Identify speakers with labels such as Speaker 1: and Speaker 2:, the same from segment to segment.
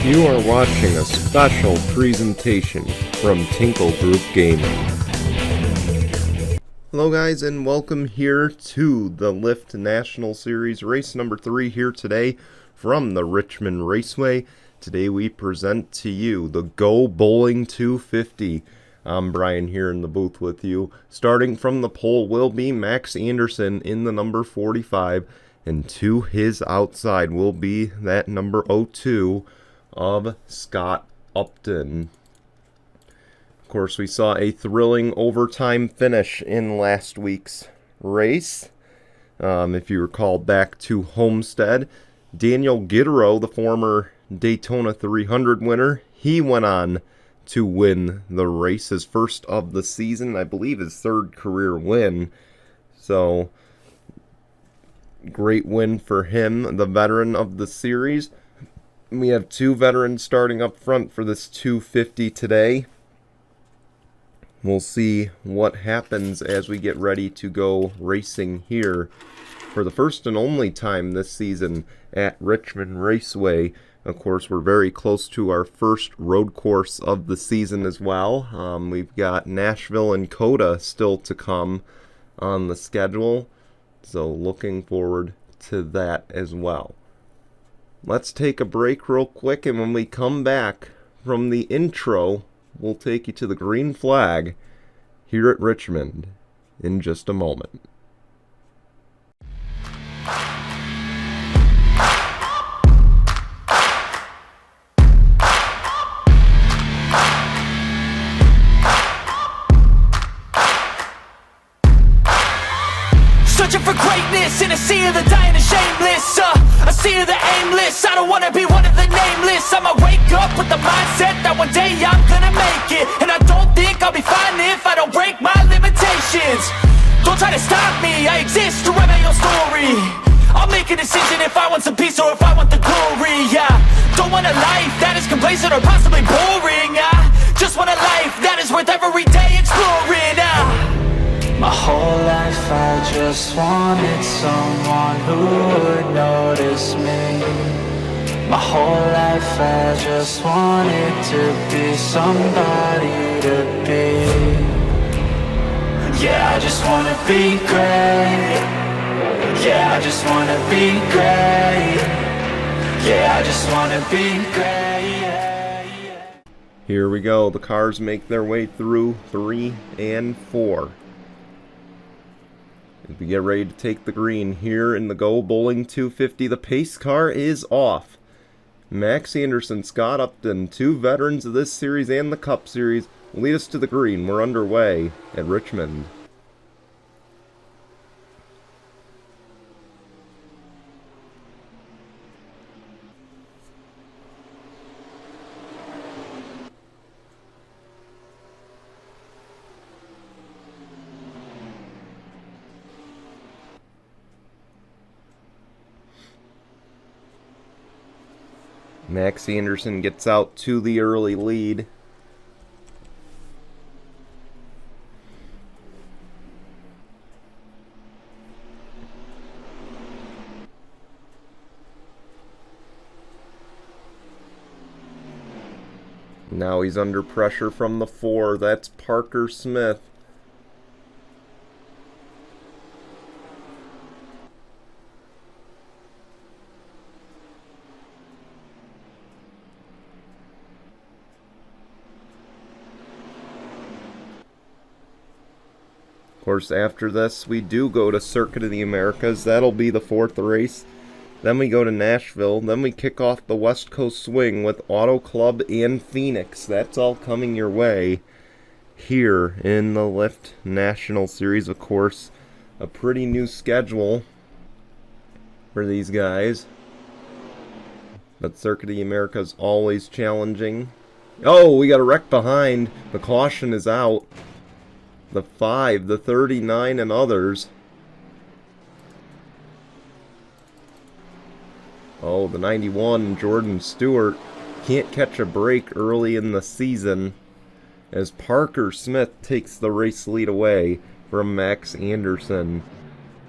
Speaker 1: You are watching a special presentation from Tinkle Group Gaming. Hello guys, and welcome here to the Lyft National Series race number 3 here today from the Richmond Raceway. Today we present to you the Go Bowling 250. I'm Brian here in the booth with you. Starting from the pole will be Max Anderson in the number 45, and to his outside will be that number 02 of Scott Upton. Of course, we saw a thrilling overtime finish in last week's race. If you recall back to Homestead, Daniel Gittero, the former Daytona 300 winner, he went on to win the race, his first of the season, I believe his third career win. So, great win for him, the veteran of the series. We have two veterans starting up front for this 250 today. We'll see what happens as we get ready to go racing here for the first and only time this season at Richmond Raceway. Of course, we're very close to our first road course of the season as well. We've got Nashville and Coda still to come on the schedule, so looking forward to that as well. Let's take a break real quick, and when we come back from the intro, we'll take you to the green flag here at Richmond in just a moment.
Speaker 2: Searching for greatness in a sea of the dying and shameless, a sea of the aimless. I don't wanna be one of the nameless. I'ma wake up with the mindset that one day I'm gonna make it, and I don't think I'll be fine if I don't break my limitations. Don't try to stop me, I exist to write my own story. I'll make a decision if I want some peace or if I want the glory. Yeah, don't want a life that is complacent or possibly boring. I just want a life that is worth every day exploring. My whole life I just wanted someone who would notice me. My whole life I just wanted to be somebody to be. Yeah, I just wanna be great. Yeah, I just wanna be great. Yeah, I just wanna be great.
Speaker 1: Here we go. The cars make their way through 3 and 4. As we get ready to take the green here in the Go Bowling 250, the pace car is off. Max Anderson, Scott Upton, two veterans of this series and the Cup Series, will lead us to the green. We're underway at Richmond. Max Anderson gets out to the early lead. Now he's under pressure from the 4. That's Parker Smith. Of course, after this, we do go to Circuit of the Americas. That'll be the 4th race. Then we go to Nashville. Then we kick off the West Coast Swing with Auto Club and Phoenix. That's all coming your way here in the Lyft National Series. Of course, a pretty new schedule for these guys. But Circuit of the Americas always challenging. Oh, we got a wreck behind. The caution is out. The 5, the 39, and others. Oh, the 91, Jordan Stewart, can't catch a break early in the season as Parker Smith takes the race lead away from Max Anderson.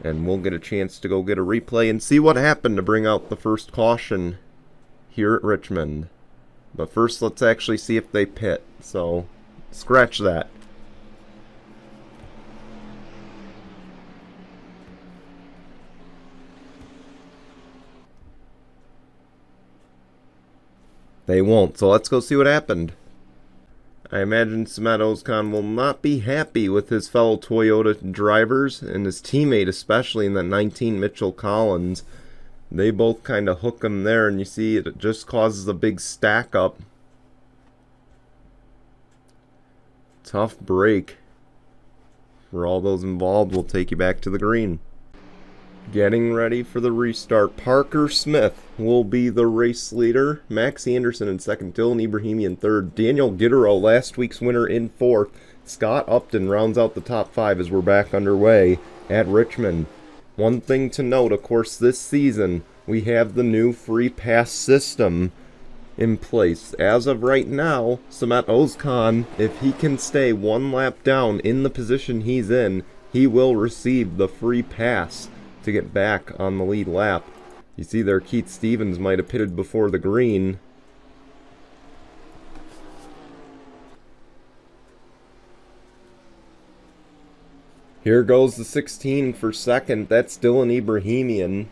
Speaker 1: And we'll get a chance to go get a replay and see what happened to bring out the first caution here at Richmond. But first, let's actually see if they pit. So, scratch that. They won't, so let's go see what happened. I imagine Samet Ozkan will not be happy with his fellow Toyota drivers, and his teammate especially in that 19, Mitchell Collins. They both kind of hook him there, and you see it just causes a big stack up. Tough break for all those involved. We'll take you back to the green. Getting ready for the restart. Parker Smith will be the race leader. Max Anderson in second. Dylan Ibrahimi in third. Daniel Gittero, last week's winner, in fourth. Scott Upton rounds out the top 5 as we're back underway at Richmond. One thing to note, of course, this season we have the new free pass system in place. As of right now, Samet Ozkan, if he can stay one lap down in the position he's in, he will receive the free pass to get back on the lead lap. You see there, Keith Stevens might have pitted before the green. Here goes the 16 for second. That's Dylan Ibrahimian.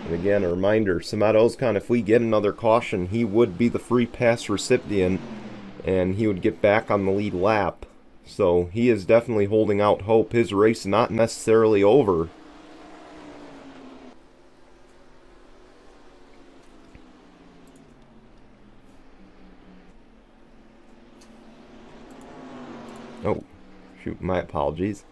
Speaker 1: And again, a reminder, Samet Ozkan, if we get another caution, he would be the free pass recipient, and he would get back on the lead lap. So he is definitely holding out hope. His race not necessarily over. Oh, shoot, my apologies.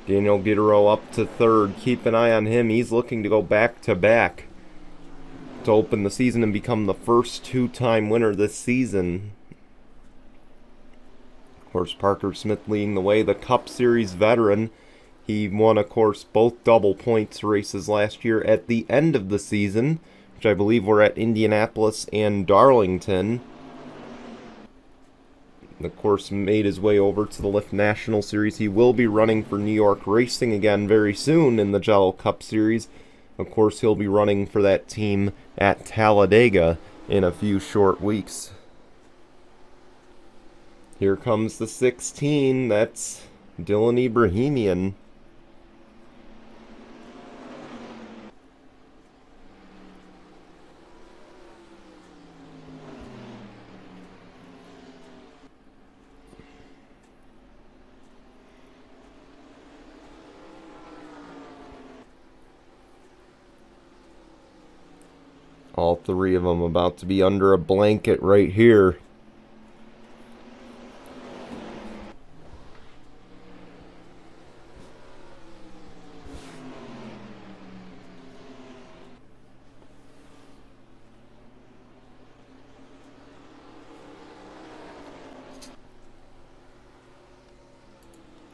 Speaker 1: Daniel Gittero up to third. Keep an eye on him. He's looking to go back-to-back to open the season and become the first 2-time winner this season. Of course, Parker Smith leading the way, the Cup Series veteran. He won, of course, both double points races last year at the end of the season, which I believe were at Indianapolis and Darlington. Of course, made his way over to the Lyft National Series. He will be running for New York Racing again very soon in the Jello Cup Series. Of course, he'll be running for that team at Talladega in a few short weeks. Here comes the 16. That's Dylan Ibrahimian. All 3 of them about to be under a blanket right here.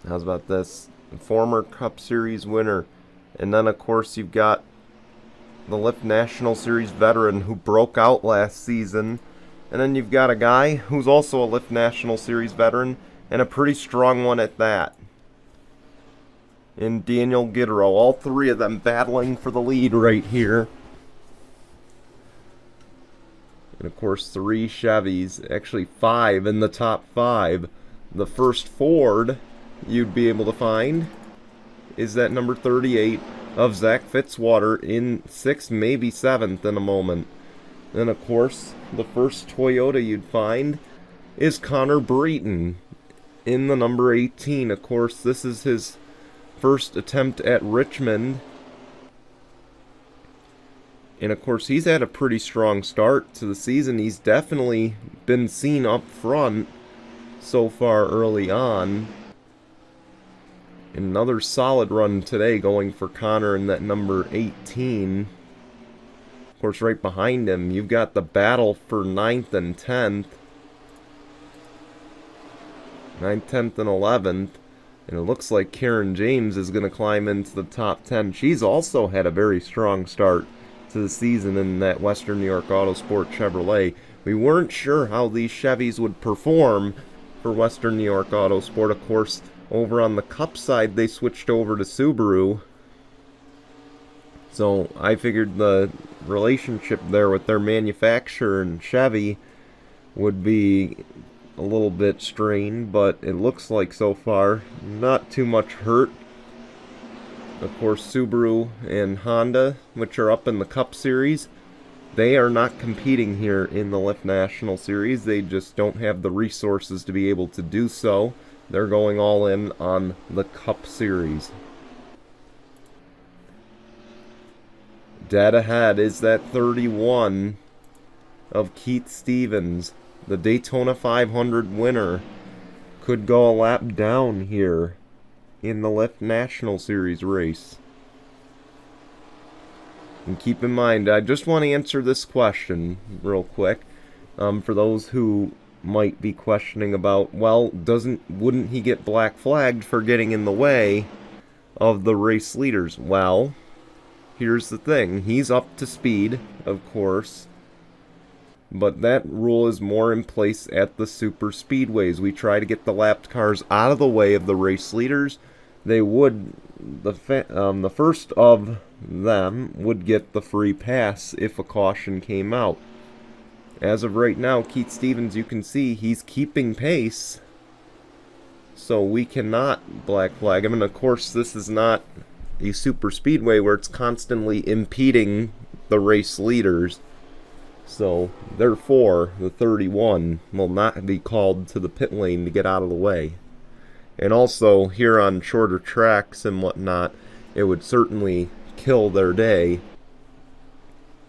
Speaker 1: How's about this? Former Cup Series winner. And then, of course, you've got the Lyft National Series veteran who broke out last season. And then you've got a guy who's also a Lyft National Series veteran, and a pretty strong one at that, in Daniel Gittero. All 3 of them battling for the lead right here. And of course 3 Chevys, actually 5 in the top 5. The first Ford you'd be able to find is that number 38 of Zach Fitzwater in 6th, maybe 7th in a moment. Then, of course, the first Toyota you'd find is Connor Breton in the number 18. Of course, this is his first attempt at Richmond. And, of course, he's had a pretty strong start to the season. He's definitely been seen up front so far early on. Another solid run today going for Connor in that number 18. Of course, right behind him, you've got the battle for 9th and 10th. 9th, 10th, and 11th. And it looks like Karen James is going to climb into the top 10. She's also had a very strong start to the season in that Western New York Autosport Chevrolet. We weren't sure how these Chevys would perform for Western New York Autosport. Of course, over on the Cup side, they switched over to Subaru. So I figured the relationship there with their manufacturer and Chevy would be a little bit strained, but it looks like so far not too much hurt. Of course, Subaru and Honda, which are up in the Cup Series, they are not competing here in the Lyft National Series. They just don't have the resources to be able to do so. They're going all in on the Cup Series. Dead ahead is that 31 of Keith Stevens. The Daytona 500 winner could go a lap down here in the Lyft National Series race. And keep in mind, I just want to answer this question real quick. For those who might be questioning about, well, wouldn't he get black flagged for getting in the way of the race leaders? Well, here's the thing. He's up to speed, of course. But that rule is more in place at the super speedways. We try to get the lapped cars out of the way of the race leaders. They would, the first of them would get the free pass if a caution came out. As of right now, Keith Stevens, you can see he's keeping pace. So we cannot black flag him. And of course, this is not a super speedway where it's constantly impeding the race leaders. So, therefore, the 31 will not be called to the pit lane to get out of the way. And also, here on shorter tracks and whatnot, it would certainly kill their day,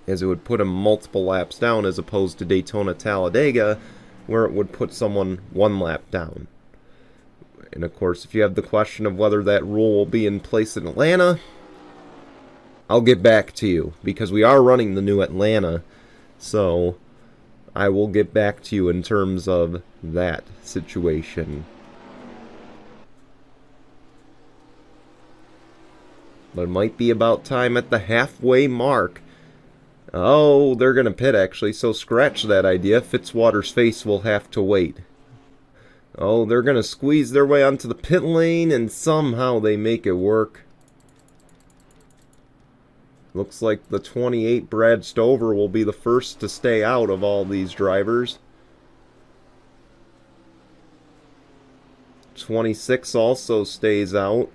Speaker 1: as it would put them multiple laps down, as opposed to Daytona Talladega, where it would put someone one lap down. And of course, if you have the question of whether that rule will be in place in Atlanta, I'll get back to you, because we are running the new Atlanta. So, I will get back to you in terms of that situation. But it might be about time at the halfway mark. Oh, they're going to pit actually, so scratch that idea. Fitzwater's face will have to wait. Oh, they're going to squeeze their way onto the pit lane and somehow they make it work. Looks like the 28 Brad Stover will be the first to stay out of all these drivers. 26 also stays out.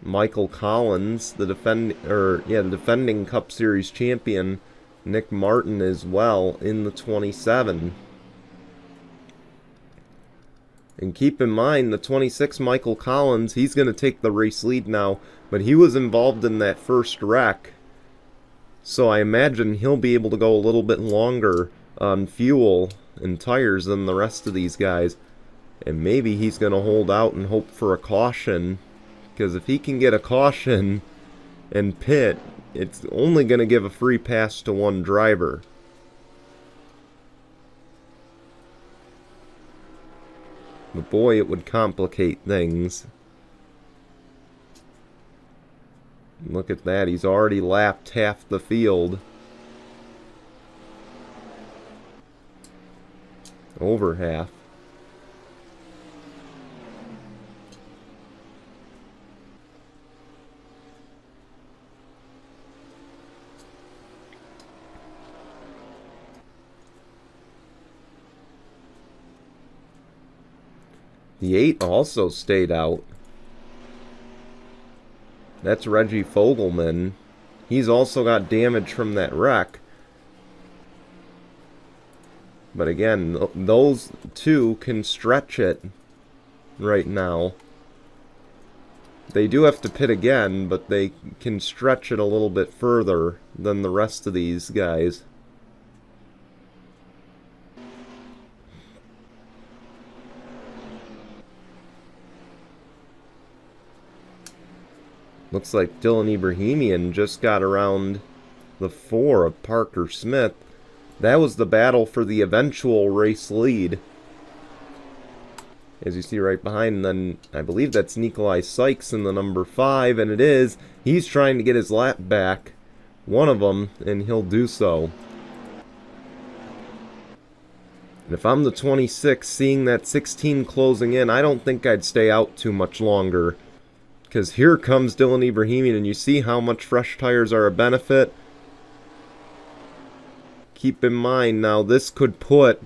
Speaker 1: Michael Collins, the defending Cup Series champion, Nick Martin as well in the 27. And keep in mind, the 26 Michael Collins, he's going to take the race lead now, but he was involved in that first wreck. So I imagine he'll be able to go a little bit longer on fuel and tires than the rest of these guys. And maybe he's going to hold out and hope for a caution, because if he can get a caution and pit, it's only going to give a free pass to one driver. But boy, it would complicate things. Look at that, he's already lapped half the field. Over half. The 8 also stayed out. That's Reggie Fogelman. He's also got damage from that wreck. But again, those two can stretch it right now. They do have to pit again, but they can stretch it a little bit further than the rest of these guys. Looks like Dylan Ibrahimian just got around the 4 of Parker Smith. That was the battle for the eventual race lead. as you see right behind. And then I believe that's Nikolai Sykes in the number 5, and it is. He's trying to get his lap back, one of them, and he'll do so. And if I'm the 26, seeing that 16 closing in, I don't think I'd stay out too much longer. Because here comes Dylan Ibrahimian, and you see how much fresh tires are a benefit. Keep in mind now, this could put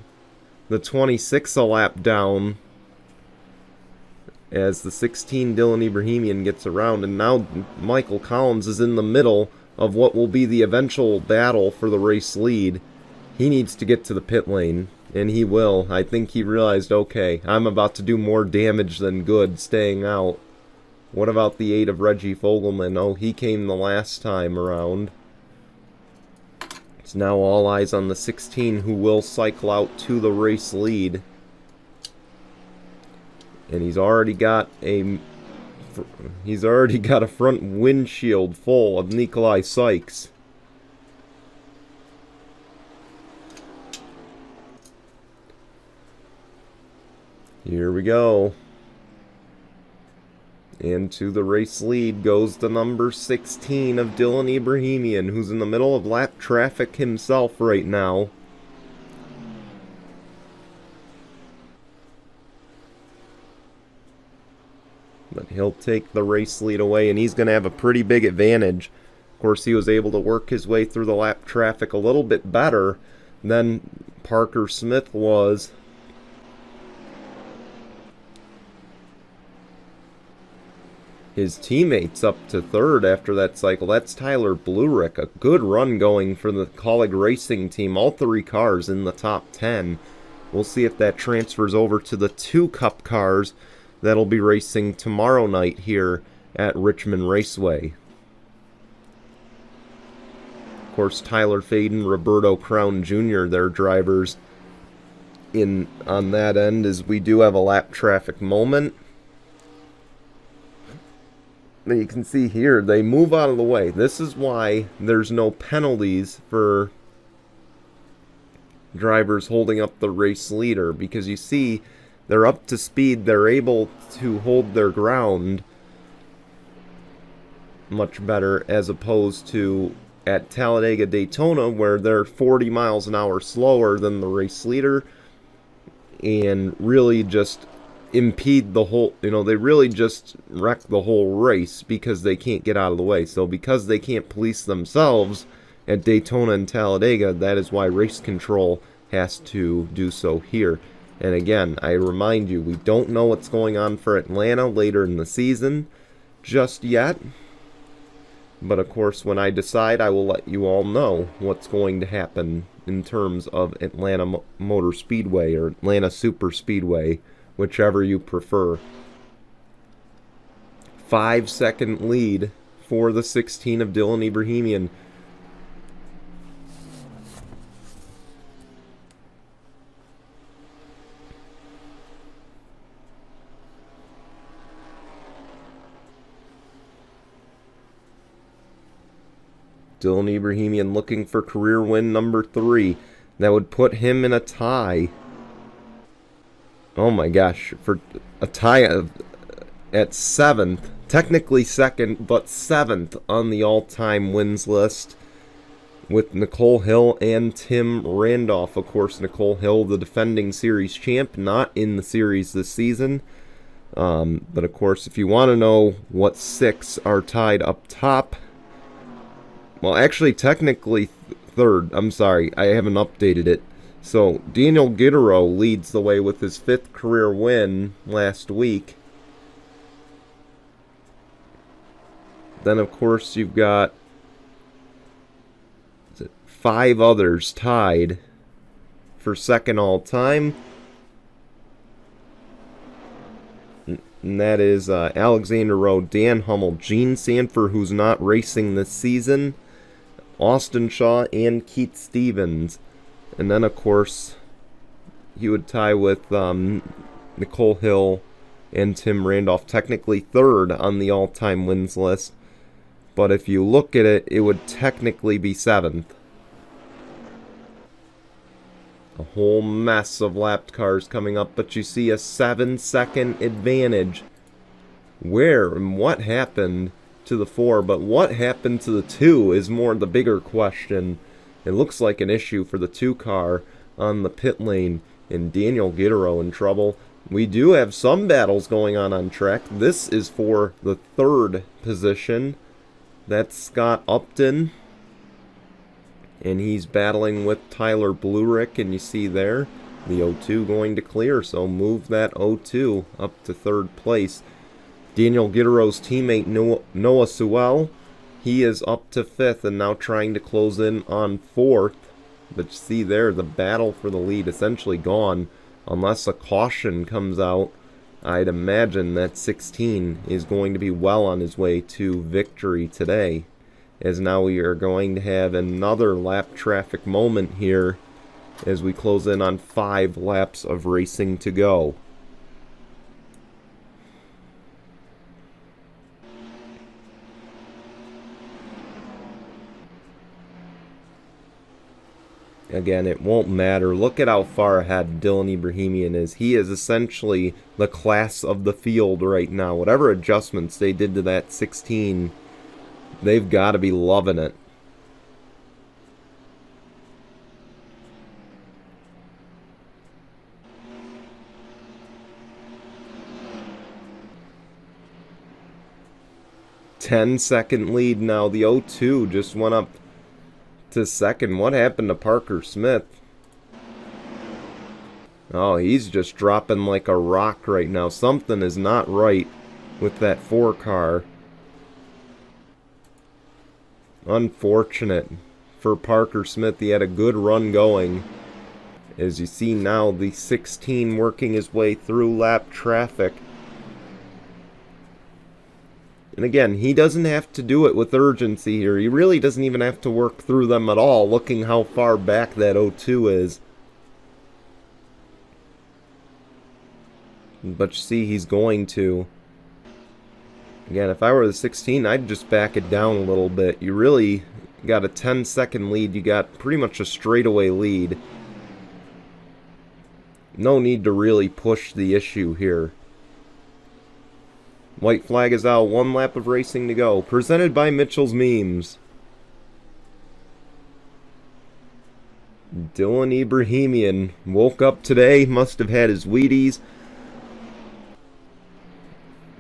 Speaker 1: the 26 a lap down as the 16 Dylan Ibrahimian gets around. And now Michael Collins is in the middle of what will be the eventual battle for the race lead. He needs to get to the pit lane. And he will. I think he realized, okay, I'm about to do more damage than good staying out. What about the 8 of Reggie Fogelman? Oh, he came the last time around. It's now all eyes on the 16, who will cycle out to the race lead. And he's already got a front windshield full of Nikolai Sykes. Here we go. And to the race lead goes the number 16 of Dylan Ibrahimian, who's in the middle of lap traffic himself right now. But he'll take the race lead away, and he's going to have a pretty big advantage. Of course, he was able to work his way through the lap traffic a little bit better than Parker Smith was. His teammates up to third after that cycle. That's Tyler Blurick. A good run going for the Colleague Racing team. All 3 cars in the top 10. We'll see if that transfers over to the 2 Cup cars that'll be racing tomorrow night here at Richmond Raceway. Of course, Tyler Faden, Roberto Crown Jr., their drivers in on that end, as we do have a lap traffic moment. You can see here, they move out of the way. This is why there's no penalties for drivers holding up the race leader, because you see they're up to speed, they're able to hold their ground much better, as opposed to at Talladega Daytona, where they're 40 miles an hour slower than the race leader and really just impede the whole, they really just wreck the whole race because they can't get out of the way. So because they can't police themselves at Daytona and Talladega, that is why race control has to do so here. And again, I remind you, we don't know what's going on for Atlanta later in the season just yet. But of course, when I decide, I will let you all know what's going to happen in terms of Atlanta Motor Speedway or Atlanta Super Speedway, whichever you prefer. 5-second lead for the 16 of Dylan Ibrahimian. Dylan Ibrahimian looking for career win number 3. That would put him in a tie. Oh my gosh, for a tie at 7th, technically 2nd, but 7th on the all-time wins list with Nicole Hill and Tim Randolph. Of course, Nicole Hill, the defending series champ, not in the series this season. But of course, if you want to know what 6 are tied up top, well, actually, technically 3rd. I'm sorry, I haven't updated it. So, Daniel Guidero leads the way with his 5th career win last week. Then, of course, you've got 5 others tied for 2nd all-time. And that is Alexander Rowe, Dan Hummel, Gene Sanford, who's not racing this season, Austin Shaw, and Keith Stevens. And then, of course, he would tie with Nicole Hill and Tim Randolph, technically 3rd on the all-time wins list. But if you look at it, it would technically be 7th. A whole mess of lapped cars coming up, but you see a 7-second advantage. Where and what happened to the 4, but what happened to the 2 is more the bigger question. It looks like an issue for the 2 car on the pit lane, and Daniel Guerrero in trouble. We do have some battles going on track. This is for the 3rd position. That's Scott Upton, and he's battling with Tyler Blurick, and you see there the 02 going to clear, so move that 02 up to 3rd place. Daniel Guerrero's teammate Noah Sewell, he is up to 5th and now trying to close in on 4th. But you see there, the battle for the lead essentially gone. Unless a caution comes out, I'd imagine that 16 is going to be well on his way to victory today. As now we are going to have another lap traffic moment here as we close in on 5 laps of racing to go. Again, it won't matter. Look at how far ahead Dylan Ibrahimian is. He is essentially the class of the field right now. Whatever adjustments they did to that 16, they've got to be loving it. Ten-second lead now. The 02 just went up to 2nd. What happened to Parker Smith? Oh, he's just dropping like a rock right now. Something is not right with that 4 car. Unfortunate for Parker Smith. He had a good run going. As you see now, the 16 working his way through lap traffic. And again, he doesn't have to do it with urgency here. He really doesn't even have to work through them at all, looking how far back that 02 is. But you see, he's going to. Again, if I were the 16, I'd just back it down a little bit. You really got a 10-second lead. You got pretty much a straightaway lead. No need to really push the issue here. White flag is out. 1 lap of racing to go. Presented by Mitchell's Memes. Dylan Ibrahimian woke up today. Must have had his Wheaties.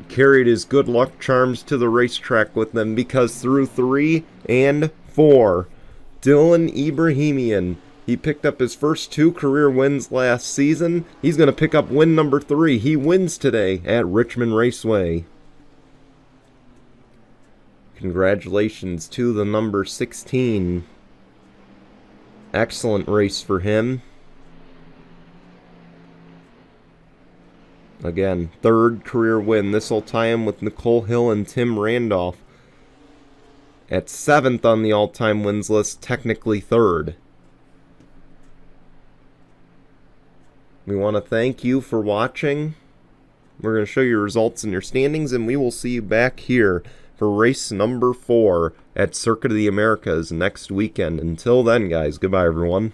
Speaker 1: Carried his good luck charms to the racetrack with them, because through 3 and 4, Dylan Ibrahimian, he picked up his first 2 career wins last season. He's going to pick up win number 3. He wins today at Richmond Raceway. Congratulations to the number 16. Excellent race for him. Again, 3rd career win. This will tie him with Nicole Hill and Tim Randolph at 7th on the all-time wins list, technically 3rd. We want to thank you for watching. We're going to show you results and your standings, and we will see you back here for race number 4 at Circuit of the Americas next weekend. Until then, guys, goodbye, everyone.